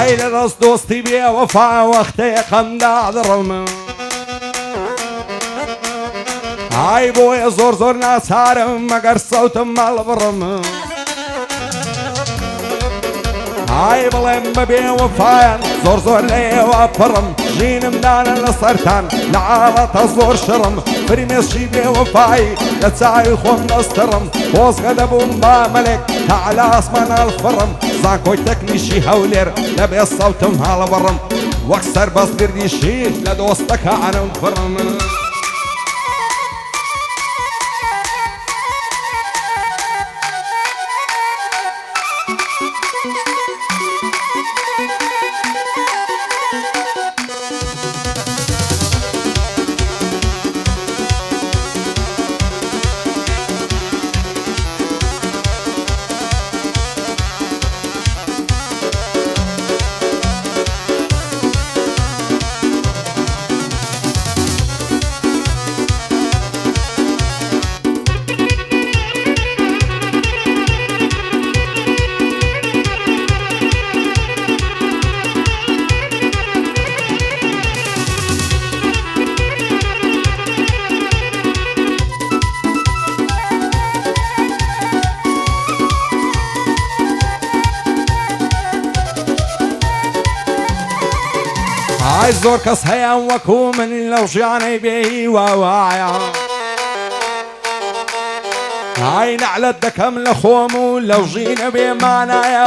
هاي لدەست دۆستی بێ وەفا وەختەیە قەمدا دڕم هاي بۆیە زۆر زۆر ناچارم مەگەر سەوتم مەڵ بڕم هاي بڵێم بەبێ وەفایان زۆر زۆر لێوە پڕم ژینم دانە لە سەرتان لە عاڵەتە زۆر شڕم فرمێشی بێ وەفایی لە چاوی خۆم دەستڕم خۆزگە دەبووم با مەلێک تا لە ئاسمان هەڵفڕم زانکۆی تەکنیشی هەولێر لەبێ سەوتم هەڵەبڕم وەک سەربەزگردی شیر لە دۆستەکانم فڕم هاي زۆر کەس هەیە وەکو من لەو ژیانەی بێی واوایە هاي نەعلەت دەکەم لە خۆم و لەو ژینە بێمانایە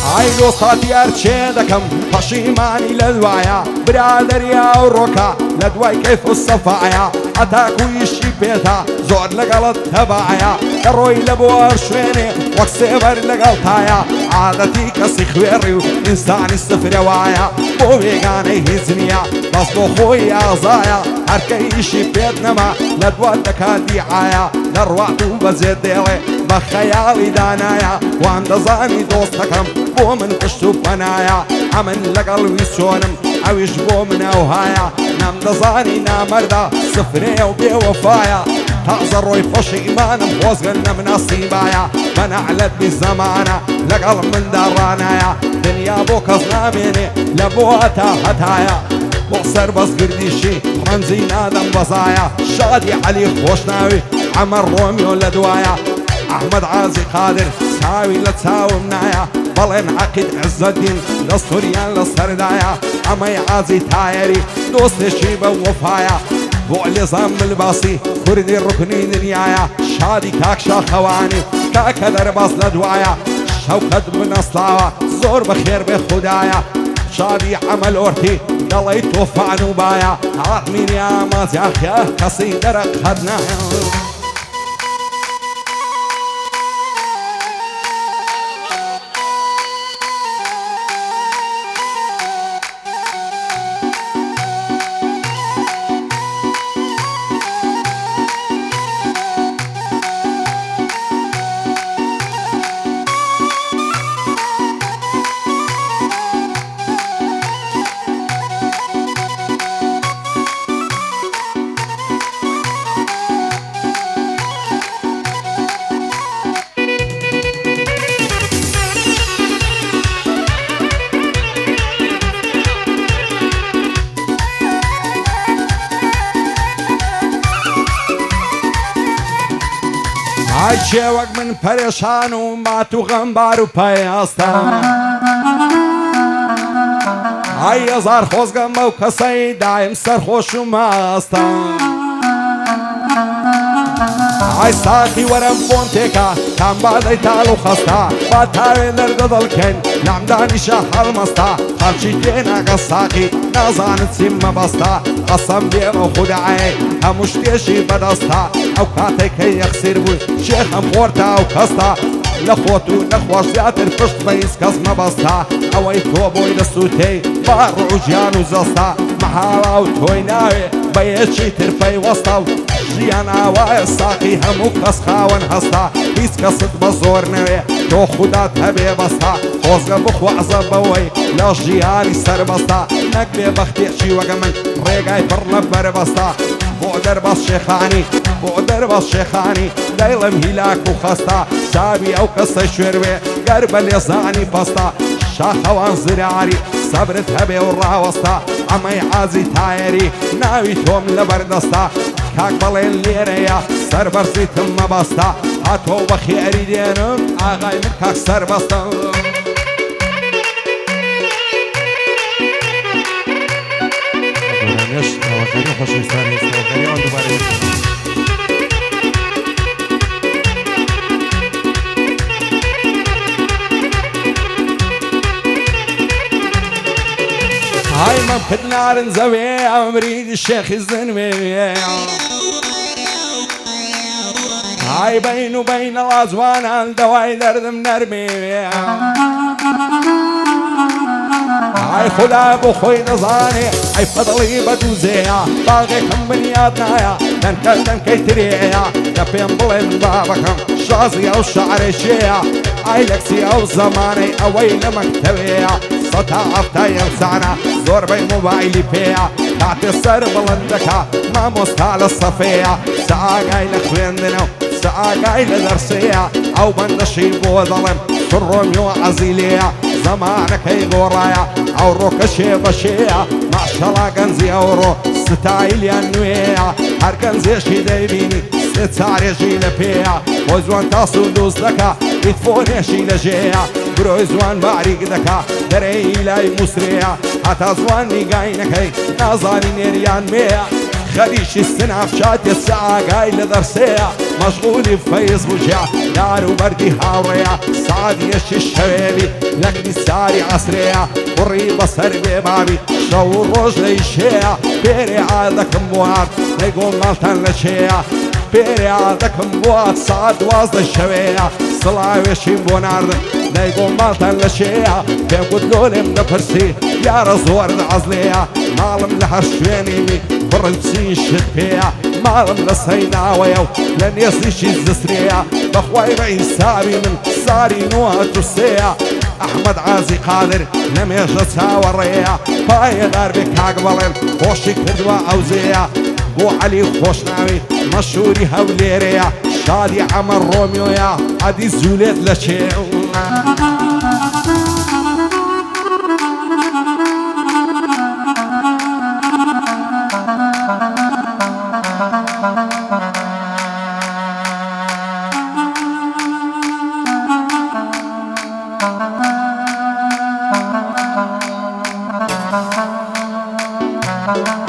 هاي دۆستاتی هەرچێ دەکەم پەشیمانی لە دوایە برادەریا و ڕۆکە لە دوای کەیف و سەفایە هەتاکویشی پێتا زۆر لەگەڵت هەبایە دەڕۆی لە بۆ هەر شوێنێ وەک سێبەر لەگەڵتایە عادەتی کەسی خوێڕی و ئینسانی سفرەوایە بۆ بێگانەی هیچ نییە بەس بۆ خۆی ئازایە هەرکەیشی پێت نەما لە دوات دەکات دیعایە لە ڕوات و بەجێت دێڵێ بە خەیاڵی دانایە وان دەزانی دۆستەکەم بۆ من پشت و پەنایە ئەمن لەگەڵ وی چۆنم ئەویش بۆ منەوهایە نام دەزانی نامەردا سفرەیە و بێوەفایە تازە ڕۆی خۆشی ئیمانم خۆزگەن نەمناسیبایە بە نەعلەت بی زەمانە لەگەڵ مندا ڕانایە دنیا بۆ کەس نامێنێ لە بۆ هەتا هەتایە بۆ سەربەزگردیشی ڕەنجی نادەم بەزایە شادی عەلی خۆشناوی عەمەر ڕۆمیۆ لە دوایە ئەحمەد عازی قادر چاوی لە چاوم نایە بەڵێن عەقید عزەدین دەستوریان لە سەردایە ئەمەی عازی تایەری دۆستێکی بە وەفایە بۆ لێزان ملباسی کوردی ڕوکنی دنیایە شادی کاک شاخەوانی کاکە دەرباز لە دوایە شەوکەت بنەسڵاوە زۆر بەخێر بێ خودایە شادی عەمەل ئۆرتی دەڵێی تۆفان و بایە هاتمینی ئامازیاخیا کەسی دەرەق هەر نایە هاي چێوەک من پەرێشان و مات و غەمبار و پەیاستە هاي هەزار خۆزگەم ئەو کەسەی دایم سەرخۆش و ماستە هاي ساقی وەرەم بۆم تێکە کام بادەی تاڵ و خەستە با تاوێ دەردە دڵکەن نامدانیشە هەڵمەستە خەڵکی تێناگە ساقی نازانت چیم مەبەستە قەسەم دێمە خودایە هەموو شتێشی بەدەستە ئەو کاتێک کە یەخسیر بووی شێخەم خۆرتا و کەستە لە خۆت و نەخۆش زیاتر پشت بە هیچ کەس مەبەستە ئەوەی تۆ بۆی لە سووتەی با ڕوو گیان و جەستە مەحاڵا و تۆی ناوێ بە یەکی تر پەیوەستە و ژیان ئاوایە ساقی هەموو کەس خاوەن هەستا هیچ کەست بە زۆر نەوێ تۆ خودات هەبێ بەستا خۆزگە بخوازە بەوەی لە ژیانی سەربەستا نەک بێبەختێکی وەگە من ڕێگای پڕ لە بەربەستا بۆ دەربەس شێخانی بۆ دەربەس شێخانی دەیڵم هیلاک و خەستا چاوی ئەو کەسە شوێروێ لەگەر بە لێزانی پەستا شاخەوان زراری سەبرت هەبێ و ڕاوەستا ئەمەی عازی تایەری ناوی تۆم لە بەردەستا کاک بەڵێن لێرەیە سەربەرزیتم مەبەستا هاتۆ بە خێری دێنم ئاغای من کاک سەربەستە تەوەکەری خۆشەویستانی تەوەکەری ئەوان دووبارە هاي ما بكدنار نزوي أمريد الشيخ الزنوي هاي بين وبين الأزوان الدواي دردم نرمي هاي خلاب وخوي نظاني هاي فضلي بدوزيا باغي كم بنياتنايا تنكي تريا كبين بلي من بابكم شازي أو شعري شيا هاي لكسي أو زماني أوين مكتبيا سطا عفتاي السعنا زور بي موبايلي فيا كاتي السر بلندكا ما مستال الصفية ساقاي لخويندنو ساقاي لدرسيا أو بندشي بو ظلم شروميو عزيليا زمانك يغورايا أو روكشي بشيا ما شاء الله كنزي أورو ستايل ينويا هر كنزي شي دايبيني ستاري شي لبيا وزوان تاسو دوز دكا يتفوني شي لجيا برو زوان باريك دكا دري إلي مسريا حتى زواني قاينكي نازاني نيريان ميا خليش السنة فشات الساعة قايل لدرسيا مشغولي بفيس بوجع دار وبردي هاوريا سعد يشي الشبابي لكني ساري عصريا قري بصر ببابي شو الروج ليشيا بيري عادك موات ليقوم مالتان لشيا بيري عادك موات سعد وازد الشبيا صلاوي شيبو نارد ليقوم مالتان لشيا بين قدلولي من برسي يا رزور عزليا مالم لحر شوينيمي برلسي شتبيا مالم لسينا ويو لن يصيشي الزسريا بخواي بإنسابي من ساري نوها ترسيا أحمد عازي قادر لم يجد ساوريا باي دار بكاك بلن خوشي كردوا أوزيا بو علي خوش ناوي مشهوري هوليريا شادي عمر روميويا عدي زوليت لشيو Thank you.